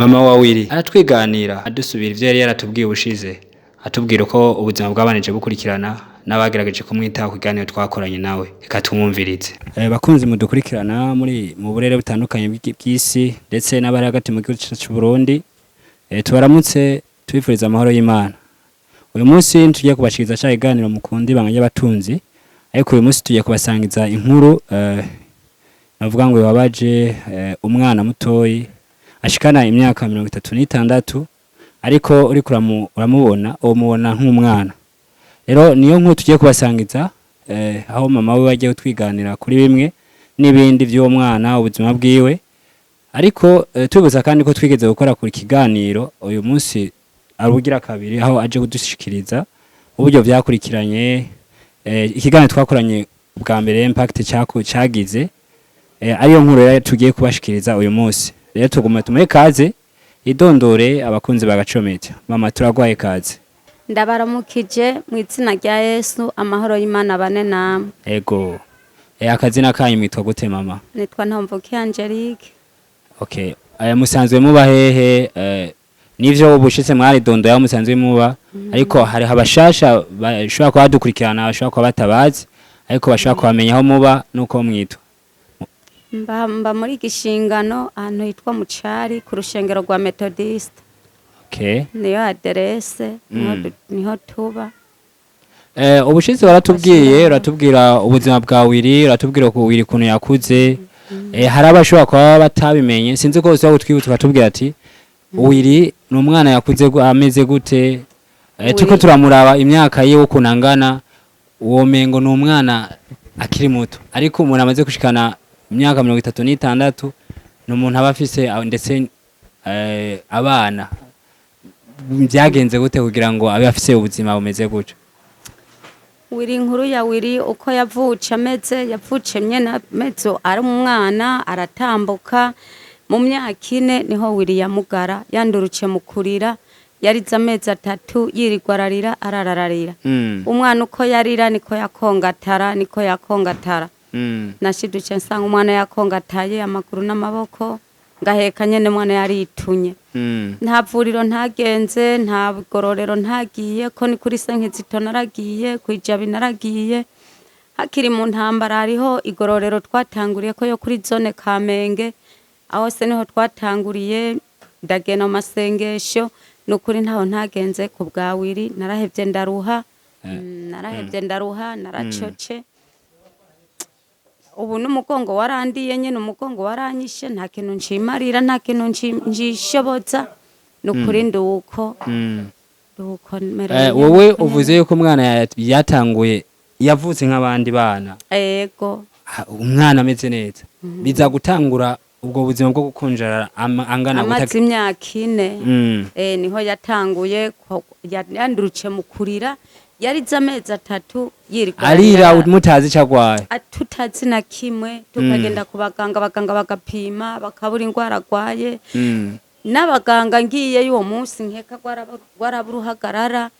mama wa Willy aratwiganira adusubira ivyo yari yaratubwiye ubushize atubwira uko ubuzima bwabanije bukurikirana n'abagerageje kumwitaho kuganira twakoranye nawe reka tumwumvirize. Bakunzi mudukurikirana mu burere butandukanye bw'isi ndetse n'abari hagati mu gihugu cy'u Burundi, tubaramutse tubifuriza amahoro y'Imana. Uyu munsi tugiye kubashikiriza cya iganiro mukundi banganya batunzi, ariko uyu munsi tugiye kubasangiza inkuru navuga ngo yababaje umwana mutoyi ashikana imyaka 36 ariko uri uramubona umubona nk'umwana. Rero niyo nkuru tugiye kubasangiza aho mama we wagiye utwiganira kuri bimwe n'ibindi by'uwo mwana ubuzima bwiwe, ariko tubuza kandi ko twigeze gukora kuri kiganiro uyu munsi arugira kabiri aho aje kudushikiriza uburyo byakurikiranye ikiganiro twakoranye bwa mbere impact cyagize ariyo nkuru rero tugiye kubashikiriza uyu munsi. Rero tuguma tumuhe kaze idondore abakunzi bagacometa. Mama turagwaye kaze. Ndabaramukije mu izina rya Yesu, amahoro y'Imana bane namwe. Ego. Akazina kanyu mwitwa gute mama? Nitwa Ntomvukiye Angelique. Okay. Musanzwe muba hehe? Nivyo ubushitse mwari dondo ya musanzwe muba, ariko hari habashasha bashobora kuba dukurikirana, bashobora kuba batabazi, ariko bashobora kubamenya aho muba nuko mwitwa. Mba muri gishingano ahantu hitwa Mucari ku rushengero rwa Methodist. Okay. Niyo adresse niho tuba. Ubushize uratubwira ubuzima bwa Willy, uratubwira ko Willy kuntu yakuze. Hari abashobora kuba batabimenye, sinzi ko uza gutwibutsa ukatubwira ati Willy ni umwana yakuze ameze gute. Tuko turamuraba imyaka yiwe kunangana, uwo mengo ni umwana akiri muto, ariko umuntu amaze kushikana imyaka 36 n'umuntu aba afise ndetse abana. Byagenze gute kugira ngo abe afise ubuzima bumeze gute? Willy, inkuru ya Willy uko yavuce ameze, yavuce myena mezo ari umwana aratambuka. Mu myaka 4 niho Willy yamugara, yanduruce mu kurira, yariza amezi 3 yirirwa arararira. Umwana uko yarira niko yakongatara. Nashiduce nsanga umwana yakongataye amaguru n'amaboko, ngaheka nyene mwana yaritunye. Nta vuriro ntagenze, nta bigororero ntagiye, ko ni kuri Senkizito naragiye, kwijabi naragiye. Hakiri mu ntambara hariho igororero twatanguriye ko yo kuri zone Kamenge, aho se niho twatanguriye ndagena masengesho. Nukuri ntaho ntagenze ku bwa Willy, narahevye ndaruha naracoce. Ubu n'umugongo warandiye nyene, umugongo waranyishe, nta kintu nshimarira, nta kintu njishoboza. Nukuri nduko wowe uvuze yuko umwana yatanguye yavutse nk'abandi bana. Ego. Umwana ameze neza. Biza gutangura ubwo buzima bwo gukonjara angana gutaka imyaka 4. Niho yatanguye yanduruce mu kurira, yariza amezi 3 yirirwa arira mutazi cagwaye. Tutazi na kimwe, tukagenda ku baganga bagapima bakabura ingwara agwaye. N'abaganga ngiye y'uwo munsi nkeka gwaraburuhagarara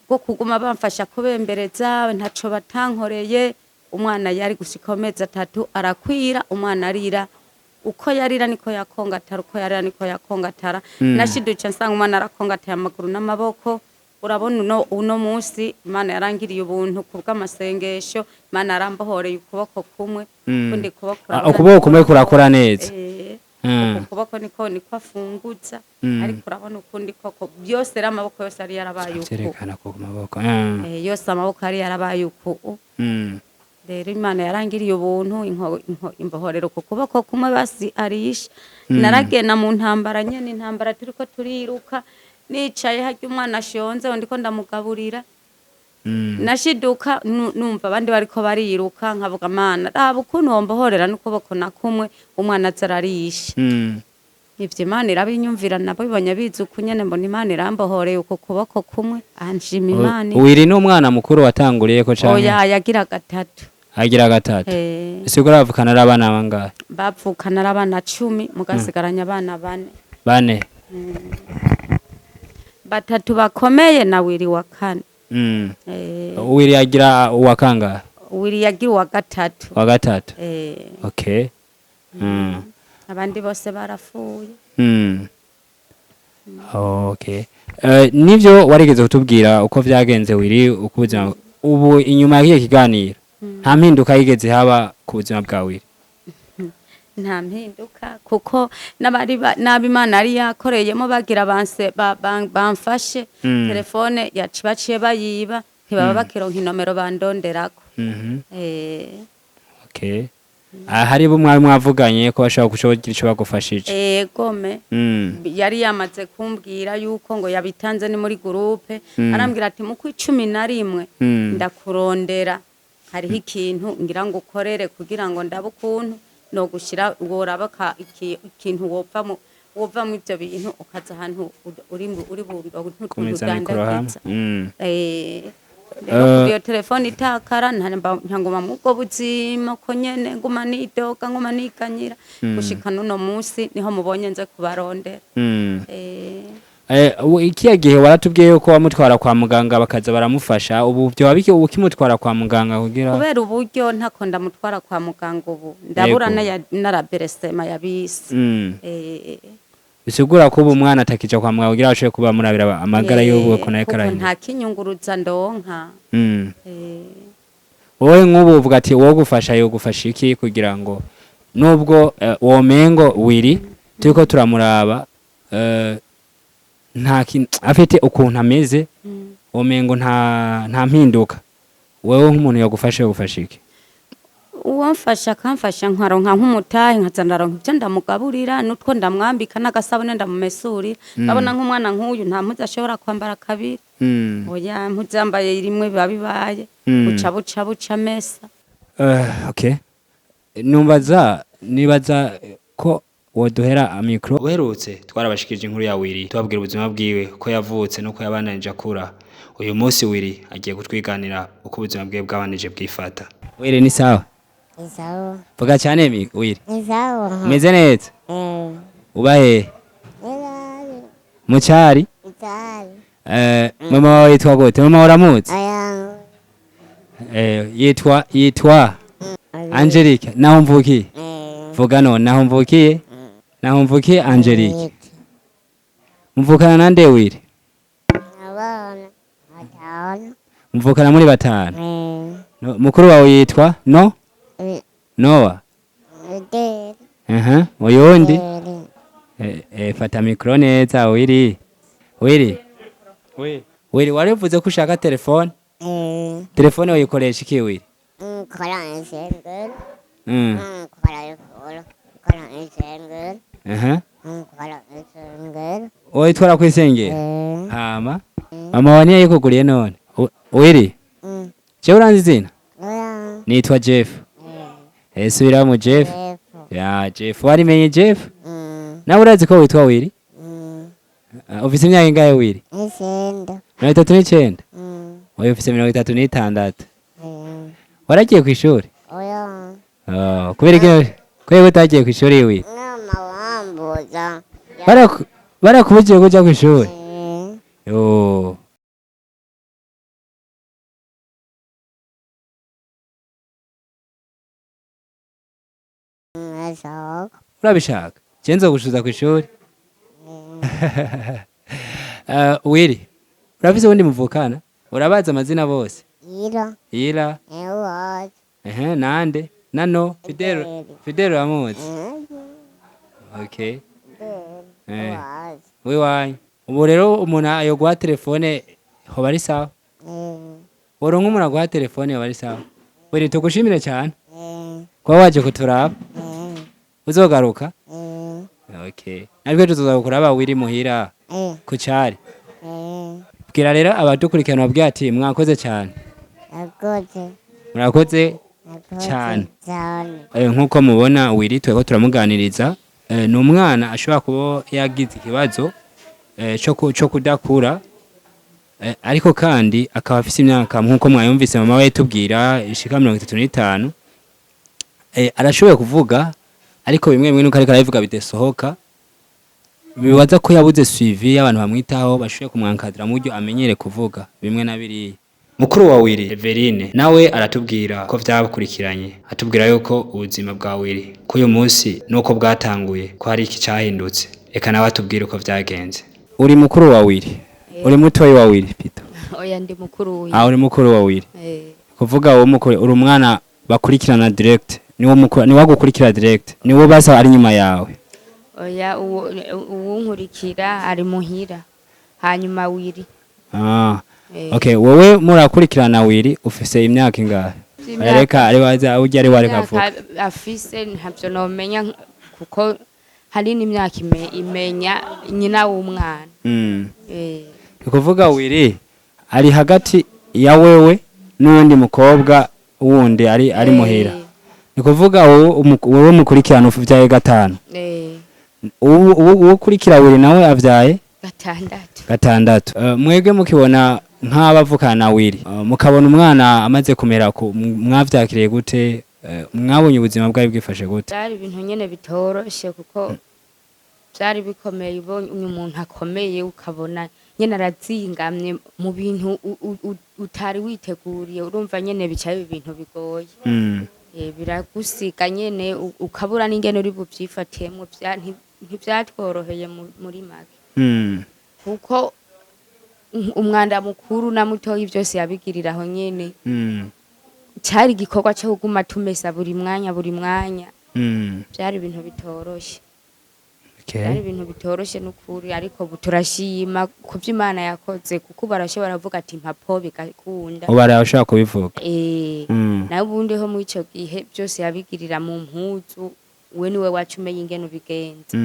bwo kuguma bamfasha kubembereza, ntaco batankoreye. Umwana yari gushika amezi 3 arakwira, umwana arira uko yarira niko yakongatara, nashiduce nsanga umwana arakongataye amaguru n'amaboko. Urabona uno munsi Imana yarangiriye ubuntu kubw'amasengesho, Imana arambohoreye ukuboko kumwe, kundi ukuboko kumwe kurakora neza. Ukuboko niko afunguza, ariko urabona ukundi koko byose amaboko yose ari yarabaye uko. Cerekana ko maboko. Yose amaboko ari yarabaye uko. Rero Imana yarangiriye ubuntu imbohorero ku kuboko kumwe basi arisha. Naragena mu ntambara nyene, intambara turiko turiruka, nicaye harya umwana ashonze ndiko ndamugaburira. Nashiduka numva abandi bariko bariruka, nkavuga Mana raba ukuntu wombohorera n'ukuboko na kumwe umwana azararisha. Ivyo Imana irabinyumvira, nabo bibonye biza ukunyene mbona Imana irambohoreye uko kuboko kumwe. Anshima Imana. Willy n'umwana mukuru watanguriye ko cyane? Oya, yagira 3. Agira 3. Ese ko ravukana abana bangahe? Bavukana abana 10, mugasigaranya abana 4. 4. 3 bakomeye na Willy wa 4. Willy yagira uwa kangahe? Willy yagira uwa 3. Wa 3. Okay. Abandi bose barafuye. Okay. Nivyo warigeze kutubwira uko vyagenze wiri uko ubuzima ubu inyuma y'ikihe kiganiro nta mpinduka yigeze haba ku buzima bwawe? nta mpinduka kuko n'abimana yari yakoreyemo bagira bamfashe telefone baciye bayiba ntibaba bakironka inomero bandonderako. Okay. Hari bo mwari mwavuganye ko bashaka kugira ico bagufashije? Gome yari yamaze kumbwira yuko ngo yabitanze ni muri groupe arambwira ati mu 11 ndakurondera hariho ikintu ngira ngo ukorere kugira ngo ndabukuntu no gushira worabaka ikintu wova mu ivyo bintu ukaza ahantu uri ntudandagiza. Iyo telefone itakara ntangoma mubwo buzima ko nyene nguma nidoga nguma nikanyira gushika nuno munsi niho mubonye nze kubarondera. Ikiya gihe waratubwiye yuko wamutwara kwa muganga bakaza baramufasha ubu byo wabiki ukimutwara kwa muganga kugira kubera uburyo ntako ndamutwara kwa muganga ubu ndabura naraberesema yabisi. Bisigura ko ubu mwana atakija kwa muganga kugira ashobe kuba murabira amagara y'ubu ko naye karanye nta kinyunguruza ndonka. Wowe nk'ubu uvuga ati wo gufasha yo gufasha iki kugira ngo nubwo womengo wiri turiko turamuraba nta afite ukuntu ameze womengo nta mpinduka wewe nk'umuntu yagufasha yo gufasha iki? Uwamfasha akamfasha nkaronka nk'umutahe nkazanaronka ibyo ndamugaburira n'utwo ndamwambika n'agasabune ndamumesuri ndabona nk'umwana nk'uyu nta mpuzu ashobora kwambara kabiri oya mpuzambaye rimwe biba bibaye buca mesa. Okay. Nibaza ko woduhera amikro uherutse twarabashikije inkuru ya Wiri tubabwira ubuzima bwiwe ko yavutse no ko yabananje akura. Uyu munsi Wiri agiye kutwiganira uko ubuzima bwiwe bwabanije bwifata. Wiri ni sawa? Isawa. Vuga cyane Wiri. Isawa. Umeze neza? Ubahe? Mucyari? Mama wawe yitwa gute? Mama uramutse? Yitwa Angelique. Naho mvukiye? Vuga none naho mvukiye? Naho mvukiye Angelique. Mvukana nande Wiri? Abana batanu. Mvukana muri batanu? Mukuru wawe yitwa Noah? Uyundi? Fata mikro neza Wiri. Wiri warivuze ko ushaka telefone? Telefone uyikoresha iki Wiri? Kora insengero. Kora insengero. Witwara kwisengera? Hama mama wani yayikuguriye none? Wiri? Jewe uranzi izina? Nitwa Jeff. Subira mu Jeff. Ya Jeff warimenye Jeff? Nawe urazi ko witwa Wiri? Ufise imyaka ingahe Wiri? 39. Wowe ufise 36. Waragiye ku ishuri? Oya. Kubera iki kwego utagiye ku ishuri Wiri? Mama wambuza. Barakubugiye kuja ku ishuri? Yo. Urabishaka? Cenzo gushuza ku ishuri? Wiri. Urafise ubundi muvukana? Urabaza amazina bose? Ira. Nande? Nano? Fidel amuzi? Okay. Wiwanyu. Ubu rero umuntu ayo guha telefone hoba ari sawa? Woronka umuntu aguha telefone hoba ari sawa? Wiri tugushimire cyane. Kwa waje kuturaba? Uzogaruka? Okay. Natwe tuzokuraba Wiri muhira ku cyari. Bwira rero abadukurikirana babwiye ati mwakoze cyane. Murakoze cyane. Nkuko mubona Wiri twego turamuganiriza ni umwana ashobora kuba yagize ikibazo cyo kudakura ariko kandi akaba afite imyaka nkuko mwayumvise mama we tubwira ishika 35 arashoboye kuvuga ariko bimwe nuko ariko aravuga bidesohoka bibaza ko yabuze suivi y'abantu bamwitaho bashoboye kumwankadira mu buryo amenyere kuvuga bimwe na biriya. Mukuru wa Wiri Everine nawe aratubwira ko vyabakurikiranye atubwira yuko ubuzima bwa Wiri ko uyu munsi nuko bwatanguye ko hari iki cyahindutse eka nawe atubwira uko vyagenze. uri mukuru wa Wiri uri mutoyi wa Wiri Pito oya ndi mukuru wiwe uri mukuru wa Wiri kuvuga uwo mukuru uri umwana bakurikirana direct niwo mukuru niwo gukurikira direct niwo basa ari nyuma yawe oya uwunkurikira ari muhira hanyuma Wiri okay wowe murakurikirana Wiri ufise imyaka ingahe reka ari waza ujya ari wareka vuga afise ntabyo nomenya kuko hari n'imyaka imenya nyina w'umwana kuvuga Wiri ari hagati ya wewe n'undi mukobwa wundi ari muhira nikuvuga wowe mukurikirana ufivyaye gatanu uwo kurikira Wiri nawe avyaye gatandatu mwege mukibona nk'abavukana na Wiri mukabona umwana amaze kumera ko mwavyakiriye gute mwabonye ubuzima bwawe bwifashe gute byari ibintu nyene bitoroshe kuko byari bikomeye ubonye umuntu akomeye ukabona nyene arazingamye mu bintu utari witeguriye urumva nyene bicaye ibintu bigoye biragusiga nyene ukabura n'ingene uri buvyifatiyemo ntivyatworoheye muri make kuko umwanda mukuru na mutoyi byose yabigiriraho nyene cyari igikorwa cyo kuguma tumesa buri mwanya byari ibintu bitoroshe byari ibintu bitoroshe n'ukuri ariko turashima ku by'Imana yakoze kuko barashobora baravuga ati mpapo bigakunda barashaka kubivuga nawe ubundi ho mu ico gihe byose yabigirira mu mpuzu we niwe wacumeye ingene ubigenza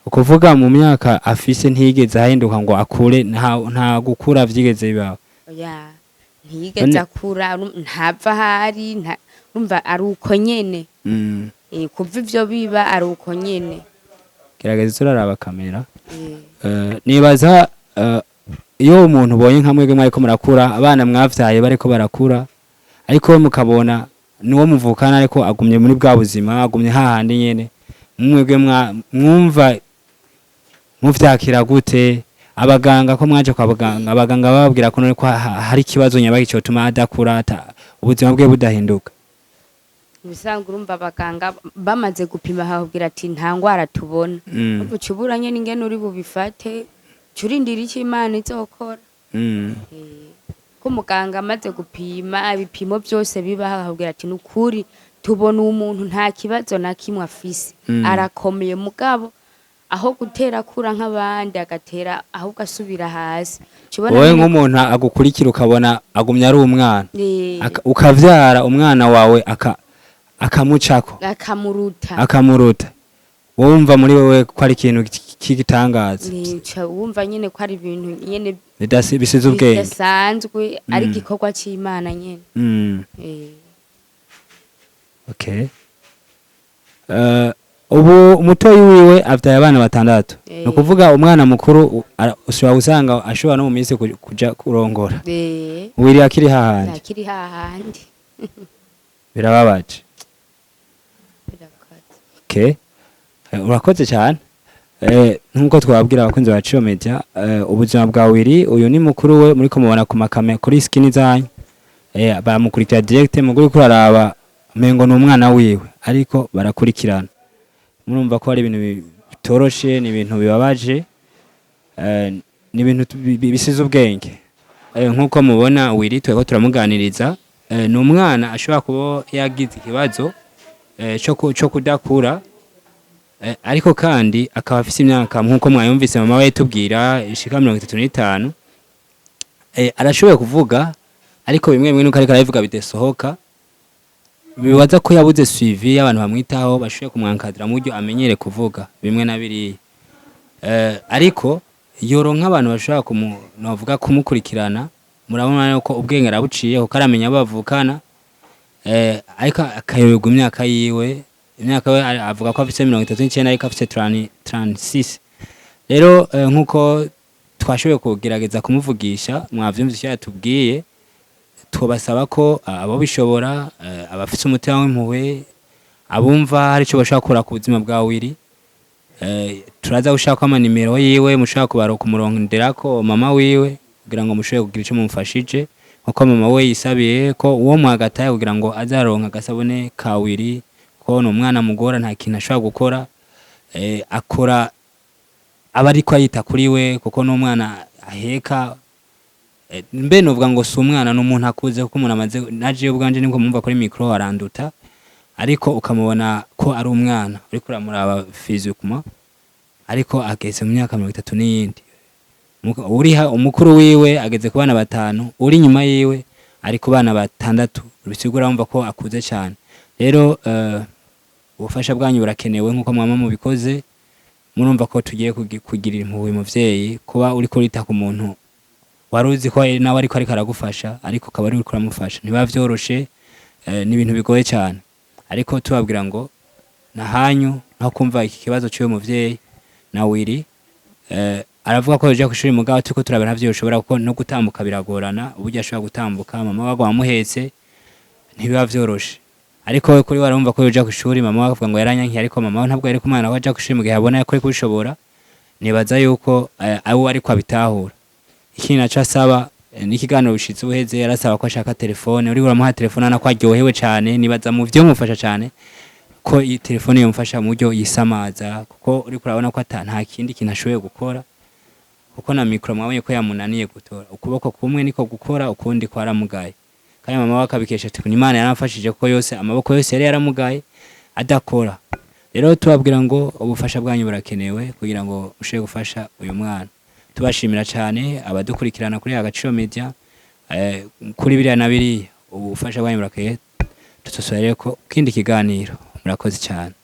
ukuvuga mu myaka afise ntigeze ahinduka ngo akure nta gukura vyigeze bibaho oya ntigeze akura ntava hari urumva ari uko nyene kuva ivyo biba ari uko nyene gerageza turaraba kamera nibaza iyo umuntu ubonye nka mwebwe mwariko murakura abana mwavyaye bariko barakura ariko we mukabona niwo muvukana ariko agumye muri bwa buzima agumye hahandi nyene mwebwe mwumva muvyakira gute abaganga ko mwaje kwa abaganga bababwira ko none ko hari kibazo nyabaki cyo tuma adakura ubuzima bwe budahinduka bisanga urumva abaganga bamaze gupima habwira ati nta ngwara tubona ubucuburanye n'ingene uri bubifate curindira iki Imana izokora ko muganga amaze gupima ibipimo byose bibaha habwira ati nukuri tubona umuntu nta kibazo na kimwe afise arakomeye mugabo aho gutera kura nk'abandi agatera aho gasubira hasi wowe nk'umuntu agukurikira ukabona agumya ari umwana ukavyara umwana wawe akamucako akamuruta wumva muri wewe ko ari ikintu kigitangaza wumva nyene ko ari ibintu nyene bisize ubwenge bidasanzwe ari igikorwa c'Imana nyene okay ubu umutoyi wiwe avyaye abana batandatu no kuvuga umwana mukuru ushobora gusanga ashobora no mu minsi kuja kurongora Wiri akiri hahandi birababaje okay urakoze cyane nkuko twababwira abakunzi ba Ciyo Media ubuzima bwa Wiri uyu ni mukuru we muri kumubona ku makame kuri skin zanyu bamukurikira direct mu guri kuraraba mengo n'umwana wiwe ariko barakurikirana murumva ko ari ibintu bitoroshe ni ibintu bibabaje ni ibintu bisize ubwenge nkuko mubona Wiri tweko turamuganiriza ni umwana ashobora kuba yagize ikibazo cyo kudakura ariko kandi akaba afise imyaka nkuko mwayumvise mama we tubwira ishika 35 arashoboye kuvuga ariko bimwe nuko ariko aravuga bidesohoka bibaza ko yabuze suivi y'abantu bamwitaho bashoboye kumwankadira mu buryo amenyere kuvuga bimwe na biri ariko yoronka abantu bashobora novuga kumukurikirana murabona ko ubwenge arabuciye ko karamenya bavukana ariko akayoberwa imyaka yiwe imyaka we avuga ko afite 39 ariko afite 36 rero nkuko twashoboye kugerageza kumuvugisha mwavyumvise yatubwiye twabasaba ko abo bishobora abafite umutima w'impuhwe abumva hari cyo bashaka kora ku buzima bwa Wiri turaza gushaka ama nimero yiwe mushaka kubaro ku murondera ko mama wiwe kugira ngo mushoye kugira icyo mumfashije uko mama we yisabiye ko uwo mwagataye kugira ngo azaronka gasabone ka Wiri ko no mwana mugora nta kintu ashobora gukora akora aba ariko ayita kuri we kuko n'umwana aheka mbe novuga ngo si umwana n'umuntu akuze kuko umuntu amaze naje ubwanje nibwo mumva kuri micro aranduta ariko ukamubona ko ari umwana uriko uramuraba physiquement ariko ageze mu myaka 30 n'iyindi uriha umukuru wiwe ageze ku bana 5 uri nyuma yiwe ari ku bana 6 bisigura wumva ko akuze cyane rero ubufasha bwanyu burakenewe nkuko mwama mubikoze murumva ko tugiye kugirira impuhwe muvyeyi kuba uri ko rita ku muntu waruzi ko nawe ariko aragufasha ariko kaba ari uri kuramufasha niba vyoroshe ni ibintu bigoye cyane ariko tubabwira ngo nahanyu nko kumva iki kibazo cyo muvyeyi na wiri aravuga ko yaje kushuri mugabo tuko turabera ntavyo ushobora kuko no gutambuka biragorana uburyo ashobora gutambuka mama wago wamuhetse ntibiba vyoroshe ariko kuri warumva ko yaje kushuri mama wavuga ngo yaranyanki ariko mama ntabwo yari kumwana waje kushuri mugihe abona ko kubishobora nibaza yuko abo ari kwabitahura ikindi naco asaba n'ikiganiro bishitse ubuheze yarasaba ko ashaka telefone uri uramuha telefone na kwaryohewe cyane nibaza mu byo mufasha cyane ko iyi telefone yomfasha mu buryo yisamaza kuko uri kurabona ko nta kindi kintu ashoboye gukora kuko na micro mwabonye ko yamunaniye gutora ukuboko kumwe niko gukora ukundi ko aramugaye kandi mama wakabikesha ati Imana yaramfashije kuko yose amaboko yose yari yaramugaye adakora rero tubabwira ngo ubufasha bwanyu burakenewe kugira ngo ushobore gufasha uyu mwana tubashimira cyane abadukurikirana kuri Agaciro Media kuri biriya na biriya ubufasha bwanyu burakenewe tutosubire ko kindi kiganiro murakoze cyane